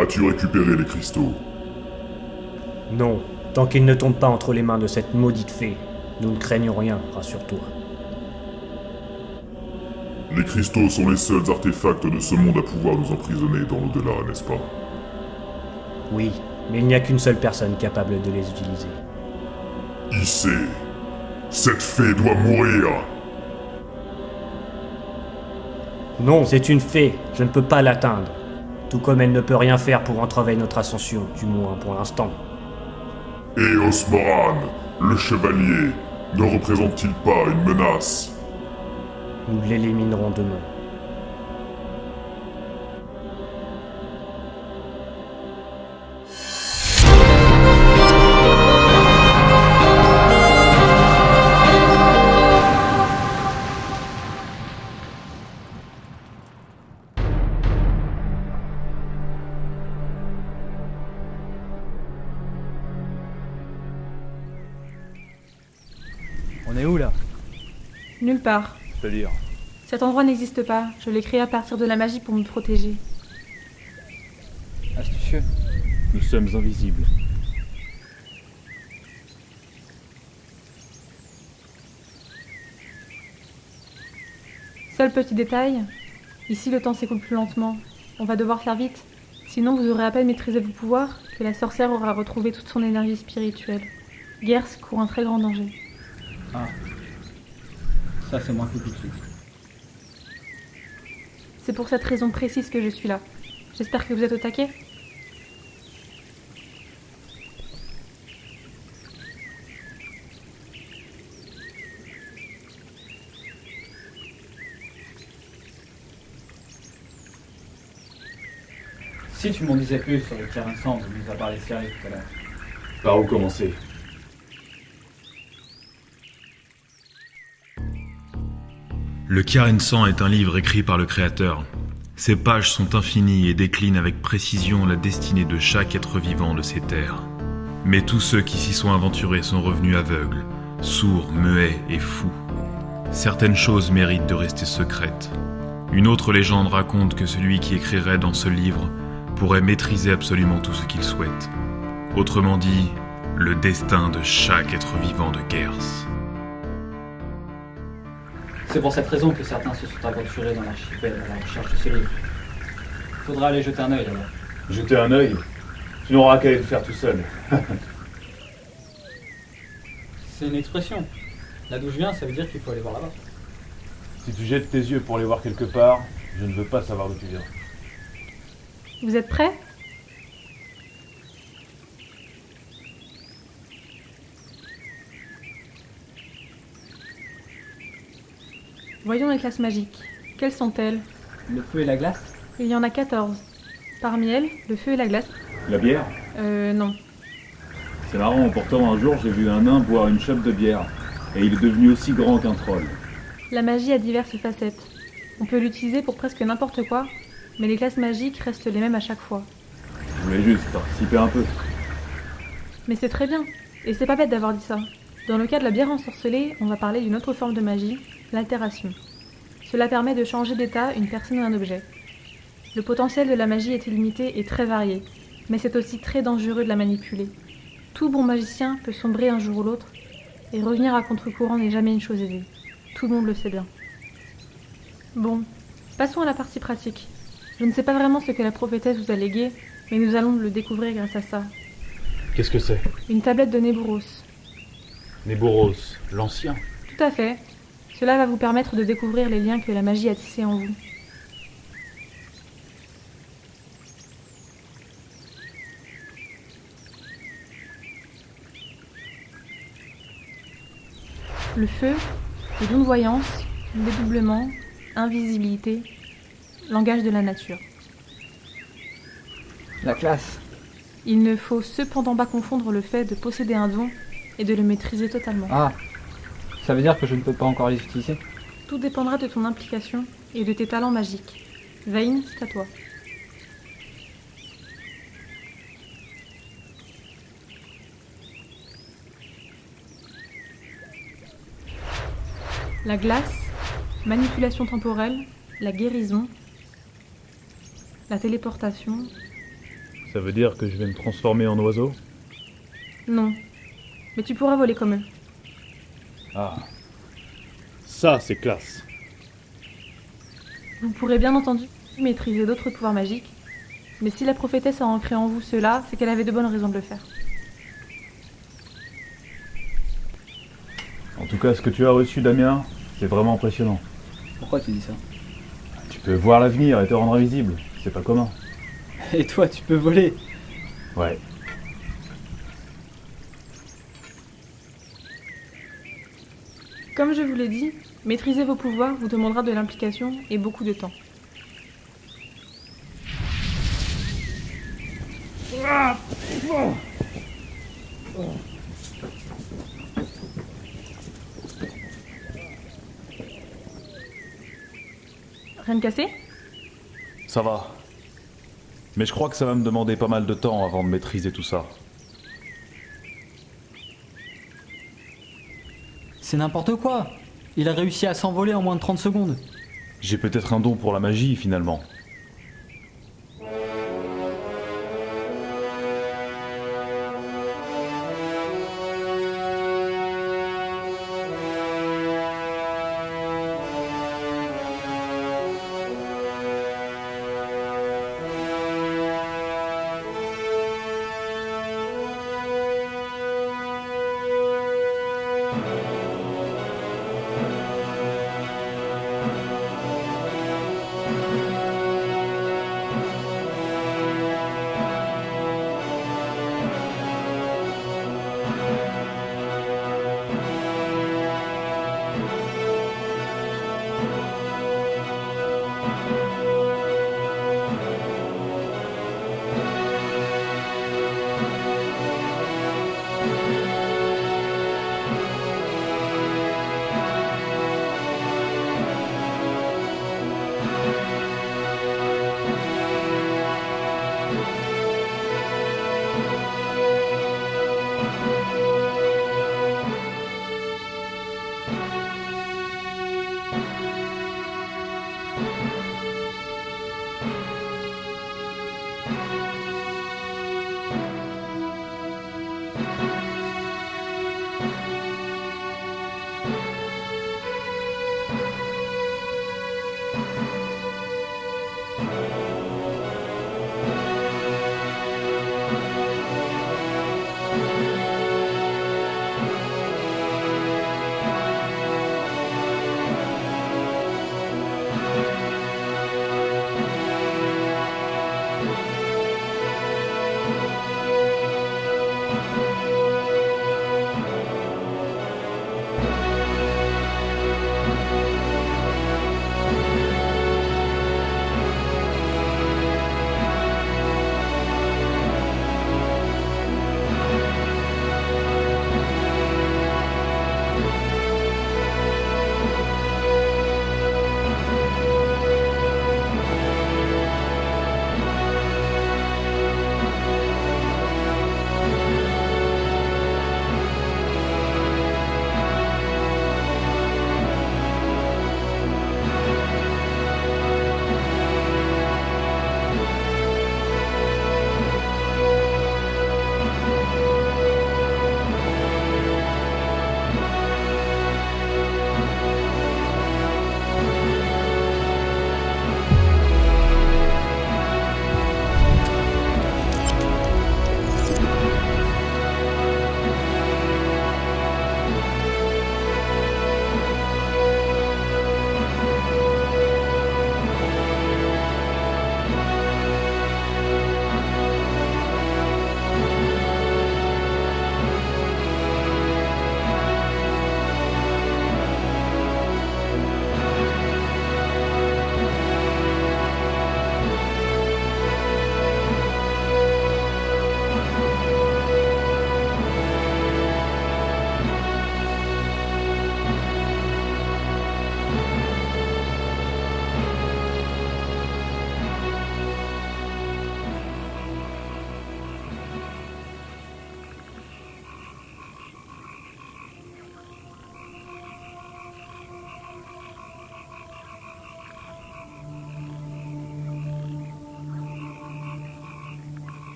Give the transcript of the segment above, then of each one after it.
As-tu récupéré les cristaux? Non, tant qu'ils ne tombent pas entre les mains de cette maudite fée, nous ne craignons rien, rassure-toi. Les cristaux sont les seuls artefacts de ce monde à pouvoir nous emprisonner dans l'au-delà, n'est-ce pas? Oui, mais il n'y a qu'une seule personne capable de les utiliser. Issei, cette fée doit mourir! Non, c'est une fée, je ne peux pas l'atteindre. Tout comme elle ne peut rien faire pour entraver notre ascension, du moins pour l'instant. Eos Moran, le chevalier, ne représente-t-il pas une menace? Nous l'éliminerons demain. On est où là? Nulle part. C'est-à-dire? Cet endroit n'existe pas. Je l'ai créé à partir de la magie pour me protéger. Astucieux. Nous sommes invisibles. Seul petit détail, ici le temps s'écoule plus lentement. On va devoir faire vite. Sinon vous aurez à peine maîtrisé vos pouvoirs que la sorcière aura retrouvé toute son énergie spirituelle. Gers court un très grand danger. Ah. Ça c'est moins que tout de suite. C'est pour cette raison précise que je suis là. J'espère que vous êtes au taquet. Si tu m'en disais plus sur le terrain sang, dont nous a parlé Cyril tout à l'heure. Par où commencer? Le Kiaren-San est un livre écrit par le Créateur. Ses pages sont infinies et déclinent avec précision la destinée de chaque être vivant de ces terres. Mais tous ceux qui s'y sont aventurés sont revenus aveugles, sourds, muets et fous. Certaines choses méritent de rester secrètes. Une autre légende raconte que celui qui écrirait dans ce livre pourrait maîtriser absolument tout ce qu'il souhaite. Autrement dit, le destin de chaque être vivant de Gers. C'est pour cette raison que certains se sont aventurés dans l'archipel à la recherche de ce livre. Faudra aller jeter un œil alors. Jeter un œil? Tu n'auras qu'à le faire tout seul. C'est une expression. Là d'où je viens, ça veut dire qu'il faut aller voir là-bas. Si tu jettes tes yeux pour aller voir quelque part, je ne veux pas savoir d'où tu viens. Vous êtes prêts? Voyons les classes magiques. Quelles sont-elles? Le feu et la glace? Il y en a 14. Parmi elles, le feu et la glace. La bière? Non. C'est marrant, pourtant un jour j'ai vu un nain boire une chope de bière. Et il est devenu aussi grand qu'un troll. La magie a diverses facettes. On peut l'utiliser pour presque n'importe quoi, mais les classes magiques restent les mêmes à chaque fois. Je voulais juste participer un peu. Mais c'est très bien, et c'est pas bête d'avoir dit ça. Dans le cas de la bière ensorcelée, on va parler d'une autre forme de magie, l'altération. Cela permet de changer d'état une personne ou un objet. Le potentiel de la magie est illimité et très varié, mais c'est aussi très dangereux de la manipuler. Tout bon magicien peut sombrer un jour ou l'autre, et revenir à contre-courant n'est jamais une chose aisée. Tout le monde le sait bien. Bon, passons à la partie pratique. Je ne sais pas vraiment ce que la prophétesse vous a légué, mais nous allons le découvrir grâce à ça. Qu'est-ce que c'est? Une tablette de Néburos. Néboros, l'ancien. Tout à fait. Cela va vous permettre de découvrir les liens que la magie a tissés en vous. Le feu, le don de voyance, le dédoublement, invisibilité, langage de la nature. La classe. Il ne faut cependant pas confondre le fait de posséder un don et de le maîtriser totalement. Ah. Ça veut dire que je ne peux pas encore les utiliser? Tout dépendra de ton implication et de tes talents magiques. Vayne, c'est à toi. La glace, manipulation temporelle, la guérison, la téléportation, Ça veut dire que je vais me transformer en oiseau? Non. Mais tu pourras voler comme eux. Ah. Ça, c'est classe. Vous pourrez bien entendu maîtriser d'autres pouvoirs magiques, mais si la prophétesse a ancré en vous cela, c'est qu'elle avait de bonnes raisons de le faire. En tout cas, ce que tu as reçu, Damien, c'est vraiment impressionnant. Pourquoi tu dis ça? Tu peux voir l'avenir et te rendre invisible. C'est pas commun. Et toi, tu peux voler. Ouais. Comme je vous l'ai dit, maîtriser vos pouvoirs vous demandera de l'implication et beaucoup de temps. Rien de cassé? Ça va. Mais je crois que ça va me demander pas mal de temps avant de maîtriser tout ça. C'est n'importe quoi. Il a réussi à s'envoler en moins de 30 secondes. J'ai peut-être un don pour la magie, finalement.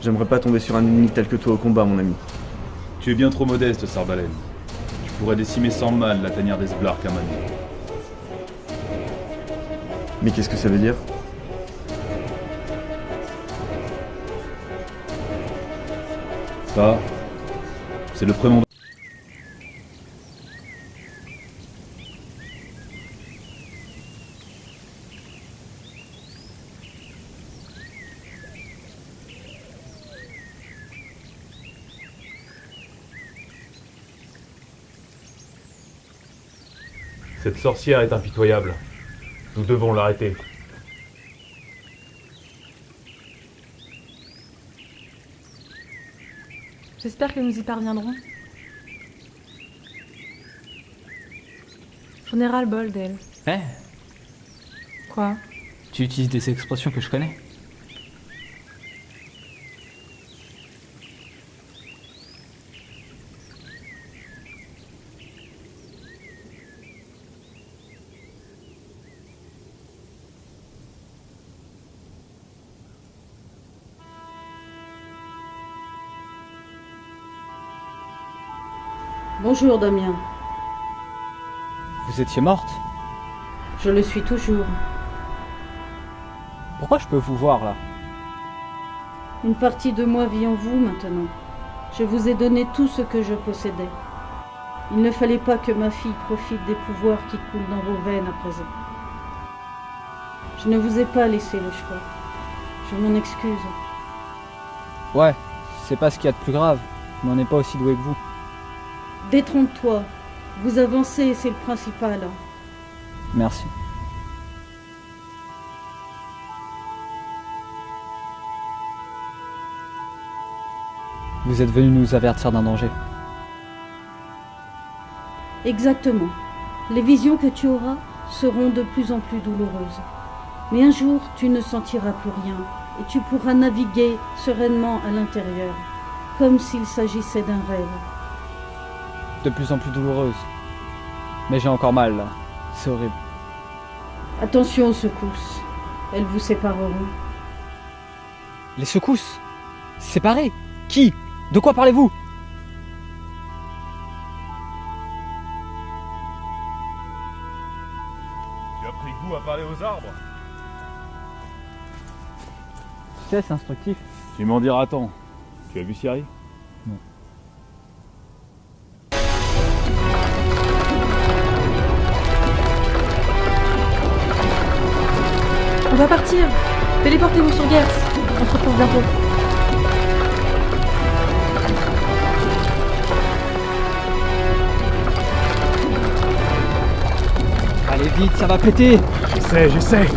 J'aimerais pas tomber sur un ennemi tel que toi au combat, mon ami. Tu es bien trop modeste, Sarbalen. Tu pourrais décimer sans mal la tanière d'Esblar Kamani. Mais qu'est-ce que ça veut dire? Ça, c'est le prénom. Cette sorcière est impitoyable. Nous devons l'arrêter. J'espère que nous y parviendrons. J'en ai ras-le-bol d'elle. Eh, Quoi? tu utilises des expressions que je connais. Bonjour Damien, Vous étiez morte? je le suis toujours. Pourquoi je peux vous voir là? Une partie de moi vit en vous maintenant. Je vous ai donné tout ce que je possédais. Il ne fallait pas que ma fille profite des pouvoirs qui coulent dans vos veines à présent. Je ne vous ai pas laissé le choix. Je m'en excuse. Ouais, c'est pas ce qu'il y a de plus grave, mais on n'est pas aussi doué que vous. Détrompe-toi. Vous avancez, c'est le principal. Merci. Vous êtes venu nous avertir d'un danger. Exactement. Les visions que tu auras seront de plus en plus douloureuses. Mais un jour, tu ne sentiras plus rien et tu pourras naviguer sereinement à l'intérieur, comme s'il s'agissait d'un rêve. De plus en plus douloureuse. Mais j'ai encore mal là. C'est horrible. Attention aux secousses. Elles vous sépareront. Les secousses? Séparés? Qui? De quoi parlez-vous? Tu as pris goût à parler aux arbres? Tu sais, c'est instructif. Tu m'en diras tant. Tu as vu Ciri? On va partir. Téléportez-vous sur Gers. On se retrouve bientôt. Allez vite, ça va péter! J'essaie.